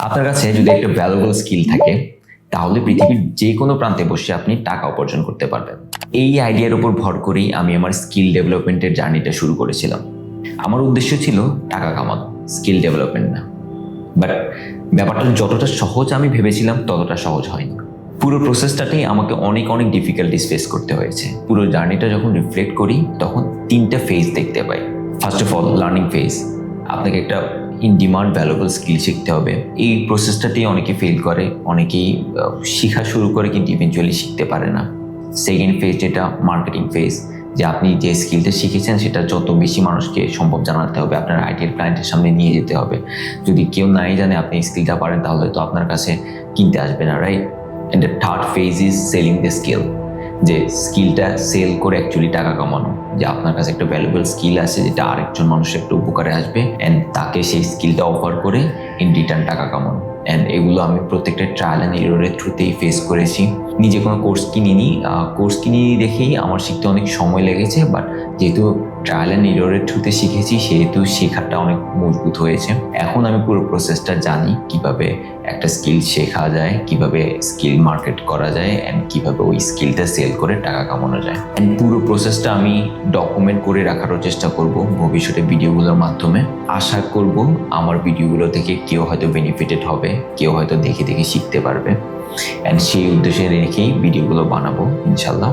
আপনার কাছে যদি একটা ভ্যালুয়েবল স্কিল থাকে তাহলে পৃথিবীর যে কোনো প্রান্তে বসে আপনি টাকা উপার্জন করতে পারবেন। এই আইডিয়ার উপর ভর করেই আমি আমার স্কিল ডেভেলপমেন্টের জার্নিটা শুরু করেছিলাম। আমার উদ্দেশ্য ছিল টাকা কামানো, স্কিল ডেভেলপমেন্ট না। বাট ব্যাপারটা যতটা সহজ আমি ভেবেছিলাম ততটা সহজ হয়নি। পুরো প্রসেসটাতেই আমাকে অনেক অনেক ডিফিকাল্টিস ফেস করতে হয়েছে। পুরো জার্নিটা যখন রিফ্লেক্ট করি তখন 3টা ফেজ দেখতে পাই। First of all learning phase, আপনাকে একটা ইন ডিমান্ড ভ্যালুয়েবল স্কিল শিখতে হবে। এই প্রসেসটাতেই অনেকে ফেল করে, অনেকেই শেখা শুরু করে কিন্তু ইভেনচুয়ালি শিখতে পারে না। সেকেন্ড ফেজ যেটা মার্কেটিং ফেজ, যে আপনি যে স্কিলটা শিখেছেন সেটা যত বেশি মানুষকে সম্ভব জানাতে হবে, আপনার আইডিয়াল ক্লায়েন্টের সামনে নিয়ে যেতে হবে। যদি কেউ নাই জানে আপনি স্কিলটা পারেন তাহলে তো আপনার কাছে কিনতে আসবে না, right? And the third phase is selling the skill, যে স্কিলটা সেল করে অ্যাকচুয়ালি টাকা কামানো। যে আপনার কাছে একটা ভ্যালুয়েবল স্কিল আছে যেটা আরেকজন মানুষের একটু উপকারে আসবে, অ্যান্ড তাকে সেই স্কিলটা অফার করে ইন রিটার্ন টাকা কামানো। অ্যান্ড এগুলো আমি প্রত্যেকটা ট্রায়াল অ্যান্ড এররের থ্রুতেই ফেস করেছি। নিজে কোনো কোর্স কিনিনি, দেখেই আমার শিখতে অনেক সময় লেগেছে। বাট যেহেতু ট্রায়াল অ্যান্ড এররের থ্রুতে শিখেছি সেহেতু শেখাটা অনেক মজবুত হয়েছে। এখন আমি পুরো প্রসেসটা জানি, কিভাবে একটা স্কিল শেখা যায়, কিভাবে স্কিল মার্কেট করা যায়, অ্যান্ড কিভাবে ওই স্কিলটা সেল করে টাকা কামানো যায়। অ্যান্ড পুরো প্রসেসটা আমি ডকুমেন্ট করে রাখারও চেষ্টা করব ভবিষ্যতে ভিডিওগুলোর মাধ্যমে। আশা করব আমার ভিডিওগুলো থেকে কেউ হয়তো বেনিফিটেড হবে, কেউ হয়তো দেখে দেখে শিখতে পারবে। অ্যান্ড সেই উদ্দেশ্যে রেখেই ভিডিওগুলো বানাবো ইনশাল্লাহ।